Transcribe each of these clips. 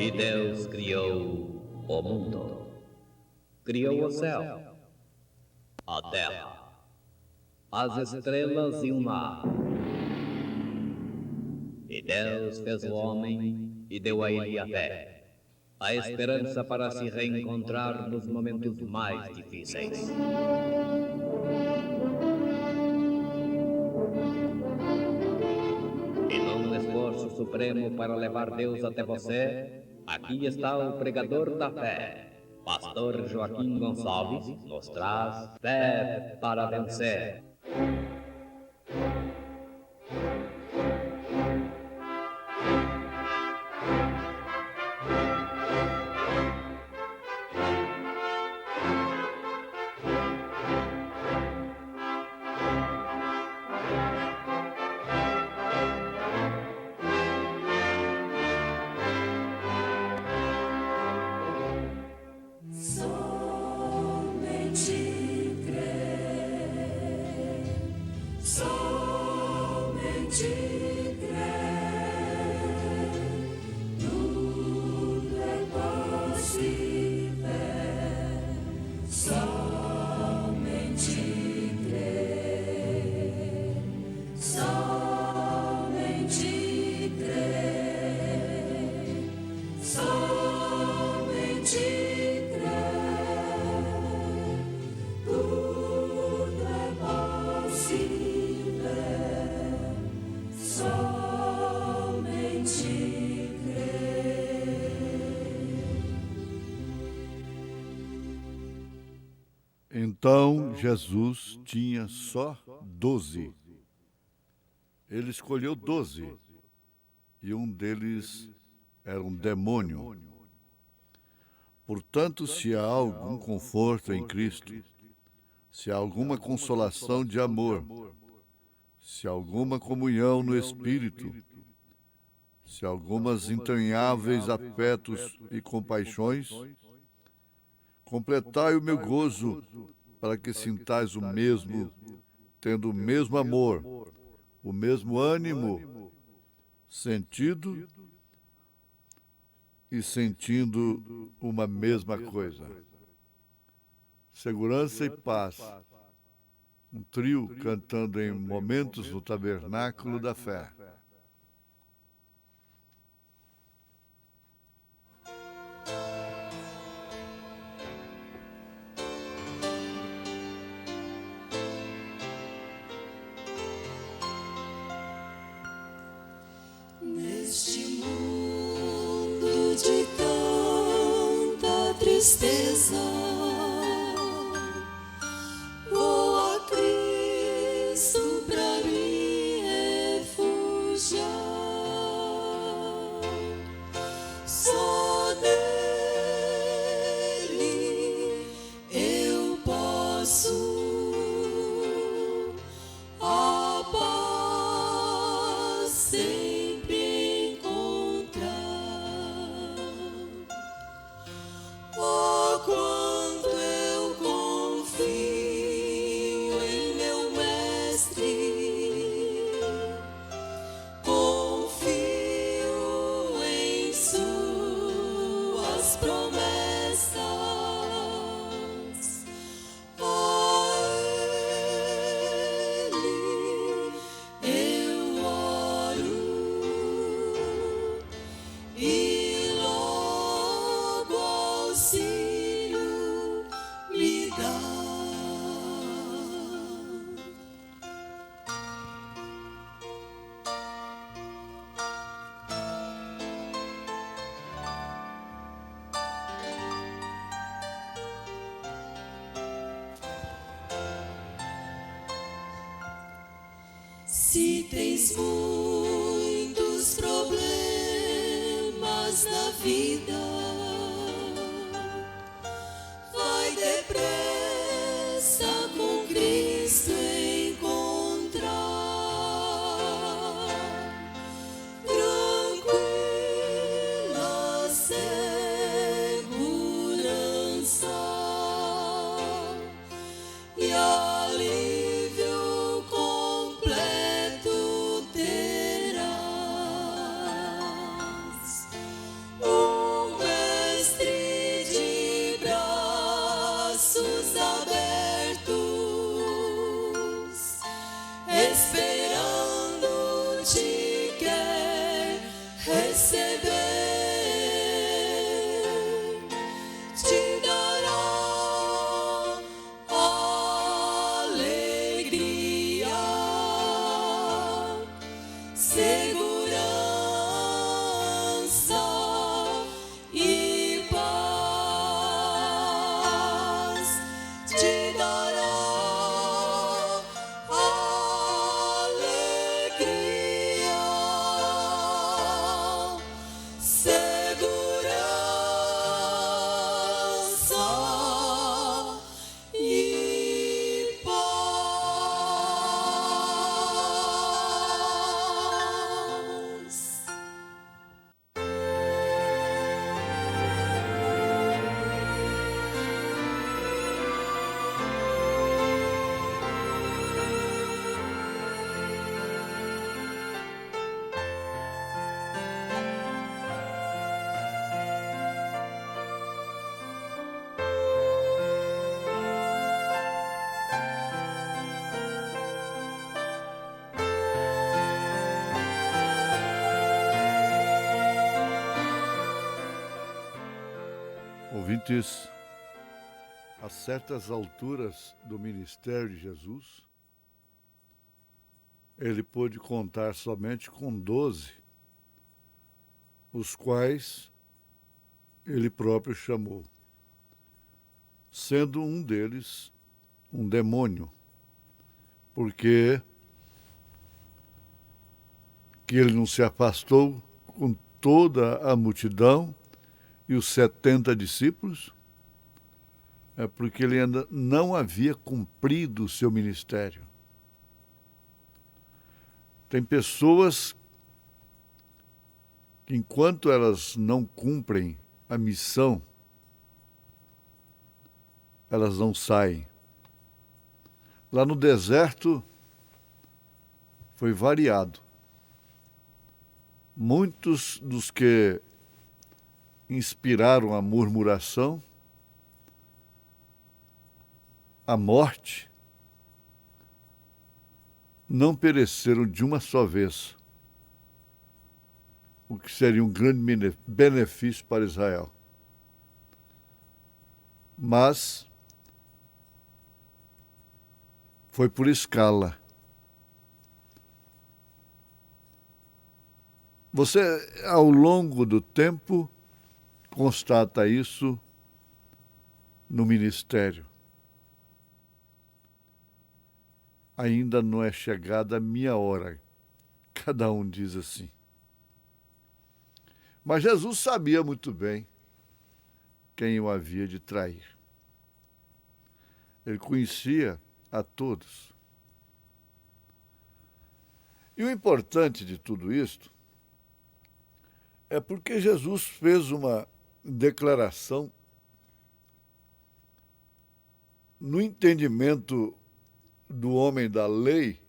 E Deus criou o mundo. Criou o céu, a terra, as estrelas e o mar. E Deus fez o homem e deu a ele a fé, a esperança para se reencontrar nos momentos mais difíceis. E num esforço supremo para levar Deus até você, aqui está o pregador da fé. Pastor Joaquim Gonçalves nos traz fé para vencer. Então Jesus tinha só 12. Ele escolheu 12 e um deles era um demônio. Portanto, se há algum conforto em Cristo, se há alguma consolação de amor, se há alguma comunhão no Espírito, se há algumas entranháveis afetos e compaixões, completai o meu gozo, para que sintais o mesmo, tendo o mesmo amor, o mesmo ânimo, sentido e sentindo uma mesma coisa. Segurança e paz. Um trio cantando em momentos no tabernáculo da fé. Neste mundo de tanta tristeza, vou a Cristo pra me refugiar. Só nele eu posso a paz sempre encontrar. Oh, quanto eu confio em meu Mestre, confio em suas promessas. A Ele eu oro e logo auxílio me dá. Se tens muitos problemas na vida, vai depressa com Cristo encontrar tranquila segurança e alívio completo terás. Oh, Antes, a certas alturas do ministério de Jesus, ele pôde contar somente com 12, os quais ele próprio chamou, sendo um deles um demônio, porque que ele não se afastou com toda a multidão e os 70 discípulos, é porque ele ainda não havia cumprido o seu ministério. Tem pessoas que, enquanto elas não cumprem a missão, elas não saem. Lá no deserto foi variado. Muitos dos que inspiraram a murmuração, a morte, não pereceram de uma só vez, o que seria um grande benefício para Israel. Mas foi por escala. Você, ao longo do tempo, constata isso no ministério. Ainda não é chegada a minha hora, cada um diz assim. Mas Jesus sabia muito bem quem o havia de trair. Ele conhecia a todos. E o importante de tudo isto é porque Jesus fez uma declaração no entendimento do homem da lei,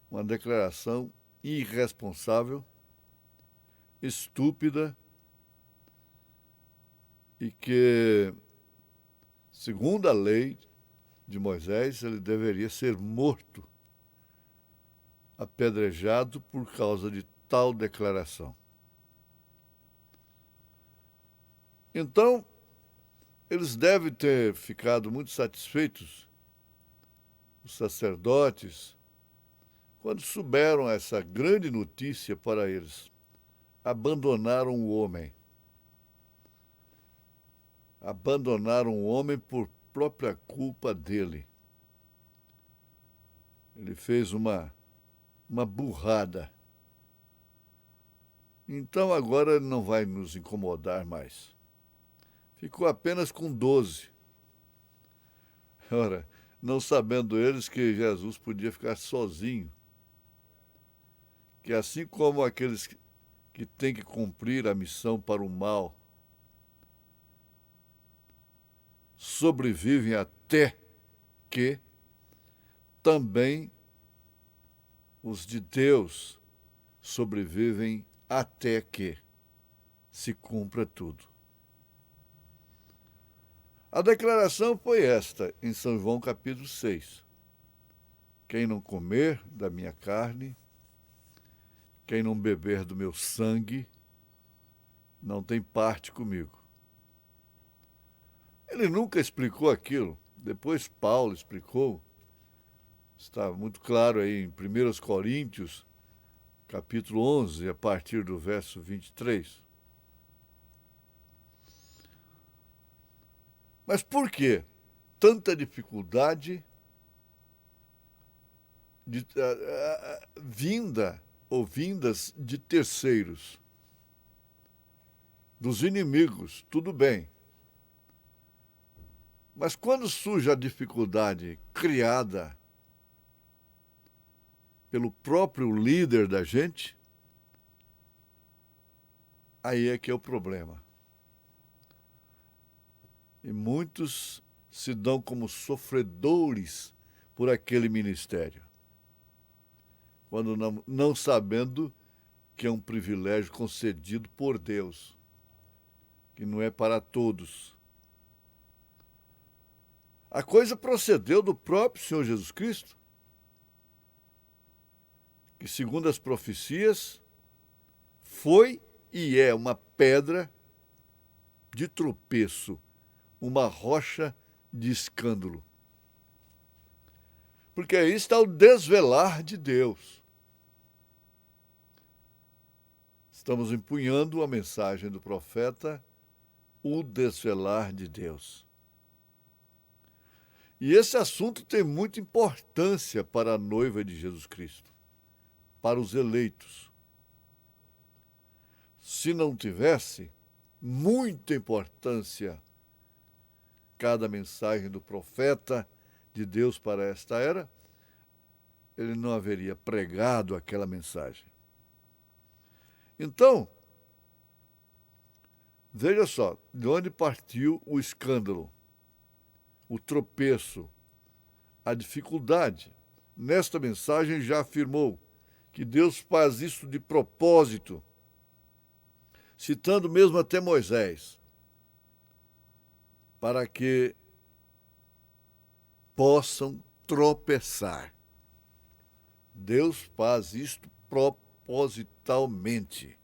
uma declaração irresponsável, estúpida e que, segundo a lei de Moisés, ele deveria ser morto, apedrejado por causa de tal declaração. Então, eles devem ter ficado muito satisfeitos, os sacerdotes, quando souberam essa grande notícia para eles. Abandonaram o homem. Abandonaram o homem por própria culpa dele. Ele fez uma burrada. Então agora ele não vai nos incomodar mais. Ficou apenas com 12. Ora, não sabendo eles que Jesus podia ficar sozinho. Que assim como aqueles que têm que cumprir a missão para o mal sobrevivem até que também os de Deus sobrevivem até que se cumpra tudo. A declaração foi esta, em São João capítulo 6. Quem não comer da minha carne, quem não beber do meu sangue, não tem parte comigo. Ele nunca explicou aquilo. Depois Paulo explicou. Está muito claro aí em 1 Coríntios, capítulo 11, a partir do verso 23. Mas por que tanta dificuldade vindas de terceiros, dos inimigos? Tudo bem. Mas quando surge a dificuldade criada pelo próprio líder da gente, aí é que é o problema. E muitos se dão como sofredores por aquele ministério, quando não sabendo que é um privilégio concedido por Deus, que não é para todos. A coisa procedeu do próprio Senhor Jesus Cristo, que, segundo as profecias, foi e é uma pedra de tropeço, uma rocha de escândalo. Porque aí está o desvelar de Deus. Estamos empunhando a mensagem do profeta, o desvelar de Deus. E esse assunto tem muita importância para a noiva de Jesus Cristo, para os eleitos. Se não tivesse muita importância cada mensagem do profeta de Deus para esta era, ele não haveria pregado aquela mensagem. Então, veja só, de onde partiu o escândalo, o tropeço, a dificuldade. Nesta mensagem já afirmou que Deus faz isso de propósito, citando mesmo até Moisés, para que possam tropeçar. Deus faz isto propositalmente.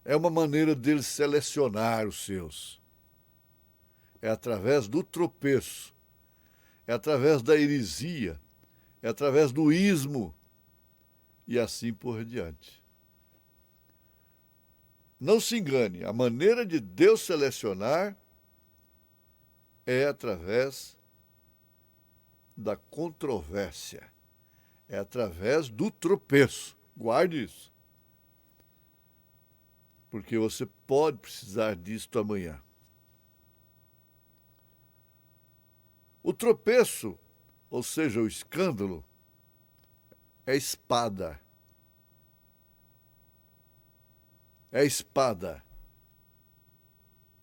É uma maneira dele selecionar os seus. É através do tropeço, é através da heresia, é através do ismo e assim por diante. Não se engane, a maneira de Deus selecionar é através da controvérsia, é através do tropeço. Guarde isso, porque você pode precisar disto amanhã. O tropeço, ou seja, o escândalo, é espada. É a espada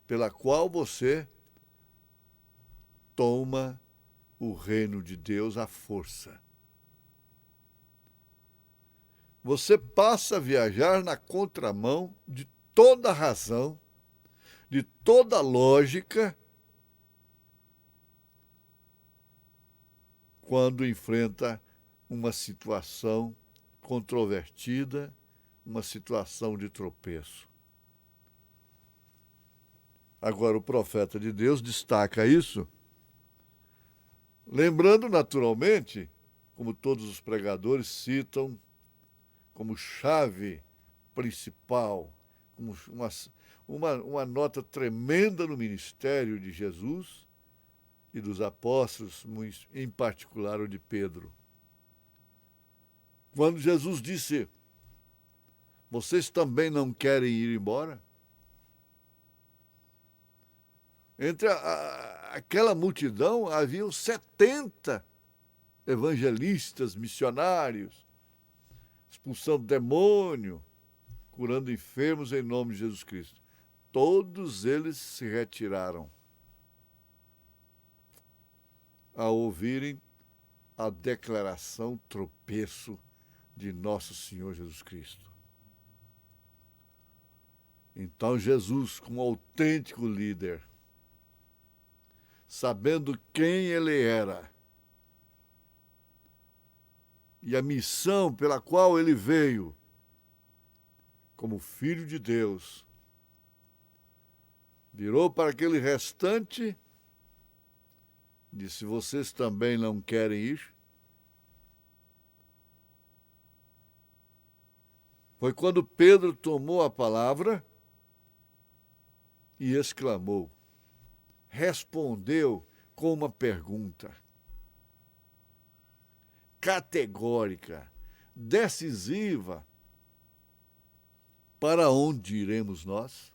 pela qual você toma o reino de Deus à força. Você passa a viajar na contramão de toda a razão, de toda a lógica, quando enfrenta uma situação controvertida, uma situação de tropeço. Agora, o profeta de Deus destaca isso, lembrando naturalmente, como todos os pregadores citam, como chave principal, como uma nota tremenda no ministério de Jesus e dos apóstolos, em particular o de Pedro. Quando Jesus disse: vocês também não querem ir embora? Entre aquela multidão haviam 70 evangelistas, missionários, expulsando demônio, curando enfermos em nome de Jesus Cristo. Todos eles se retiraram ao ouvirem a declaração tropeço de nosso Senhor Jesus Cristo. Então Jesus, como autêntico líder, sabendo quem ele era e a missão pela qual ele veio, como Filho de Deus, virou para aquele restante e disse: vocês também não querem ir? Foi quando Pedro tomou a palavra e exclamou, respondeu com uma pergunta categórica, decisiva: para onde iremos nós?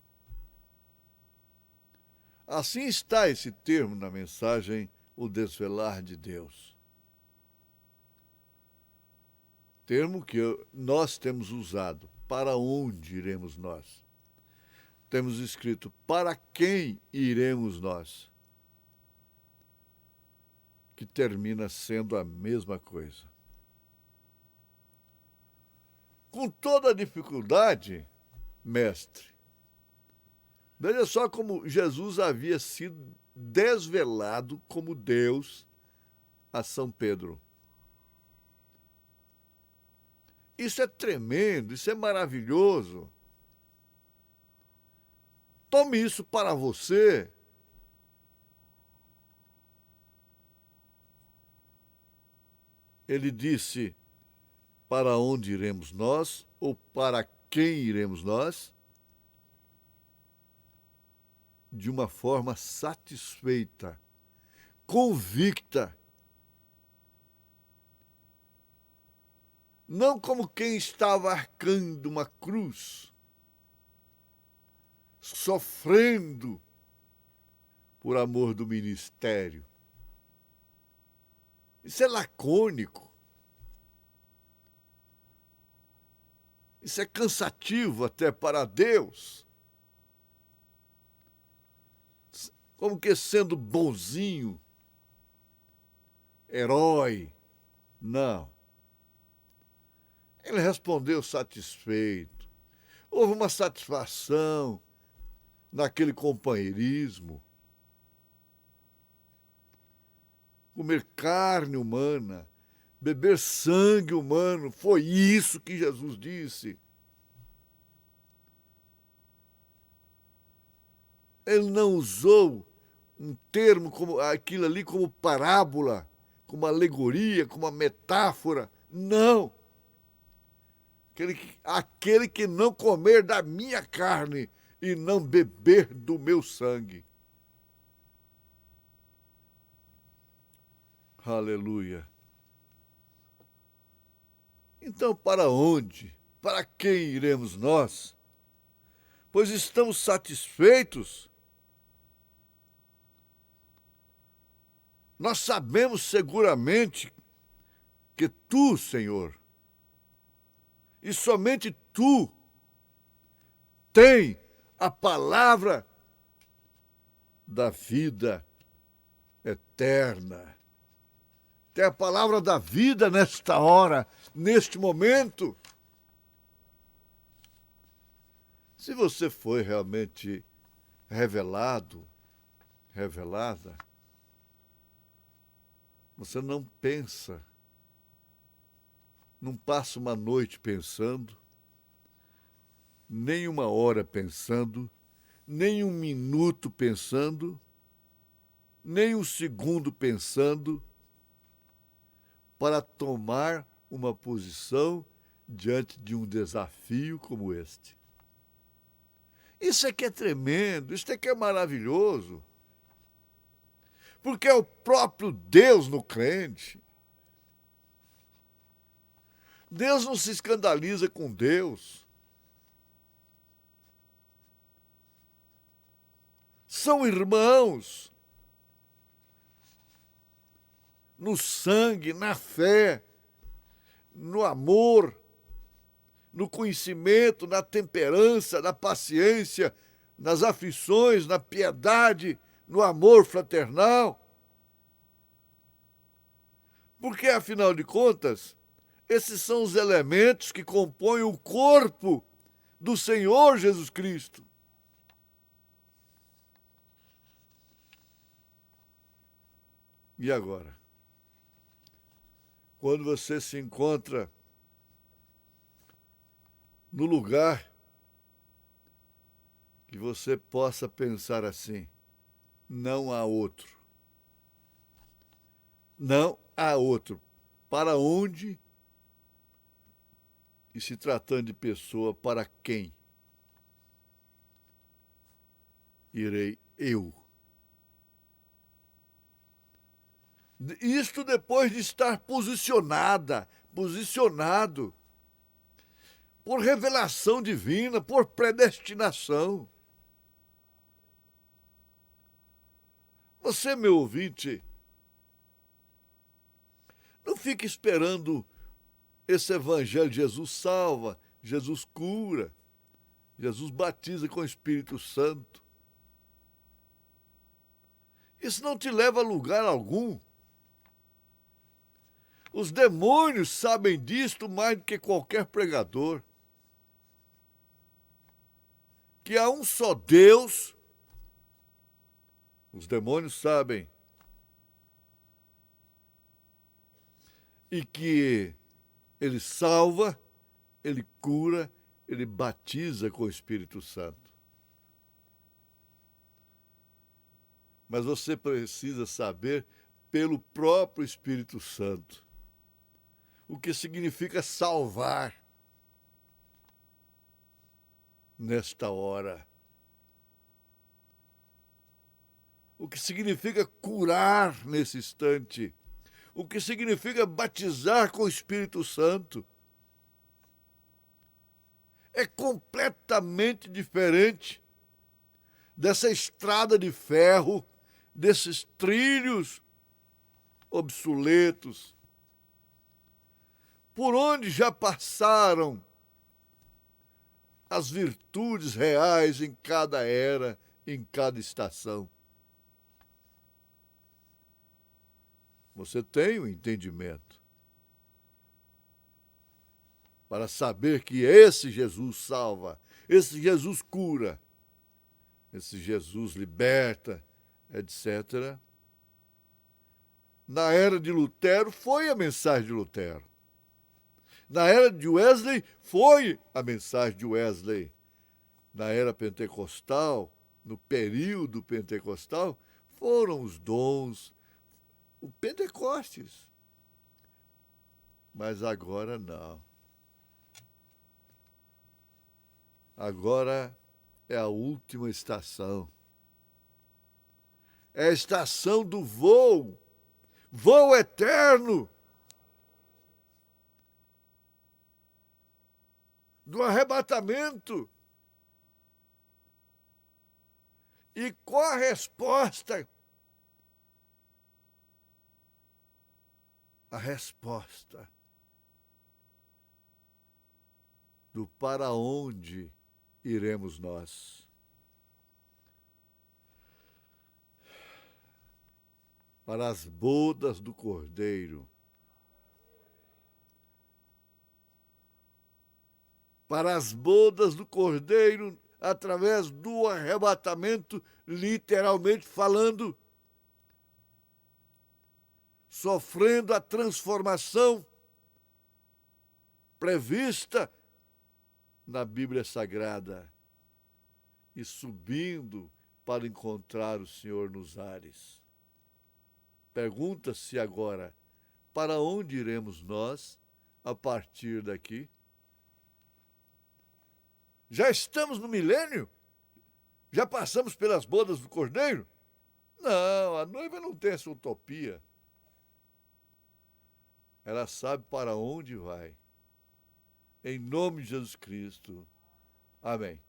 Assim está esse termo na mensagem, o desvelar de Deus. Termo que nós temos usado. Para onde iremos nós? Temos escrito: para quem iremos nós? Que termina sendo a mesma coisa. Com toda a dificuldade, mestre, veja só como Jesus havia sido desvelado como Deus a São Pedro. Isso é tremendo, isso é maravilhoso. Tome isso para você. Ele disse: para onde iremos nós? Ou para quem iremos nós? De uma forma satisfeita, convicta. Não como quem estava arcando uma cruz, sofrendo por amor do ministério. Isso é lacônico. Isso é cansativo até para Deus. Como que sendo bonzinho, herói. Não. Ele respondeu satisfeito. Houve uma satisfação naquele companheirismo. Comer carne humana, beber sangue humano, foi isso que Jesus disse. Ele não usou um termo como aquilo ali como parábola, como alegoria, como uma metáfora. Não. Aquele que não comer da minha carne e não beber do meu sangue. Aleluia. Então, para onde? Para quem iremos nós? Pois estamos satisfeitos. Nós sabemos seguramente que tu, Senhor, e somente tu, tem a palavra da vida eterna. Tem a palavra da vida nesta hora, neste momento. Se você foi realmente revelado, revelada, você não pensa, não passa uma noite pensando, nem uma hora pensando, nem um minuto pensando, nem um segundo pensando, para tomar uma posição diante de um desafio como este. Isso é que é tremendo, isso é que é maravilhoso. Porque é o próprio Deus no crente. Deus não se escandaliza com Deus. São irmãos no sangue, na fé, no amor, no conhecimento, na temperança, na paciência, nas aflições, na piedade, no amor fraternal. Porque, afinal de contas, esses são os elementos que compõem o corpo do Senhor Jesus Cristo. E agora? Quando você se encontra no lugar que você possa pensar assim, não há outro. Não há outro. Para onde? E se tratando de pessoa, para quem irei eu? Isto depois de estar posicionado por revelação divina, por predestinação. Você, meu ouvinte, não fique esperando esse evangelho. Jesus salva, Jesus cura, Jesus batiza com o Espírito Santo. Isso não te leva a lugar algum. Os demônios sabem disto mais do que qualquer pregador. Que há um só Deus, os demônios sabem, e que Ele salva, Ele cura, Ele batiza com o Espírito Santo. mas você precisa saber pelo próprio Espírito Santo o que significa salvar nesta hora. O que significa curar nesse instante. O que significa batizar com o Espírito Santo. É completamente diferente dessa estrada de ferro, desses trilhos obsoletos, por onde já passaram as virtudes reais em cada era, em cada estação. Você tem o entendimento para saber que esse Jesus salva, esse Jesus cura, esse Jesus liberta, etc. Na era de Lutero foi a mensagem de Lutero. Na era de Wesley foi a mensagem de Wesley. Na era pentecostal, no período pentecostal, foram os dons, o Pentecostes. Mas agora não. Agora é a última estação. É a estação do voo, voo eterno, do arrebatamento. E qual a resposta? A resposta do para onde iremos nós. Para as bodas do Cordeiro. Para as bodas do Cordeiro, através do arrebatamento, literalmente falando, sofrendo a transformação prevista na Bíblia Sagrada e subindo para encontrar o Senhor nos ares. Pergunta-se agora, para onde iremos nós a partir daqui? Já estamos no milênio? Já passamos pelas bodas do Cordeiro? Não, a noiva não tem essa utopia. Ela sabe para onde vai. Em nome de Jesus Cristo. Amém.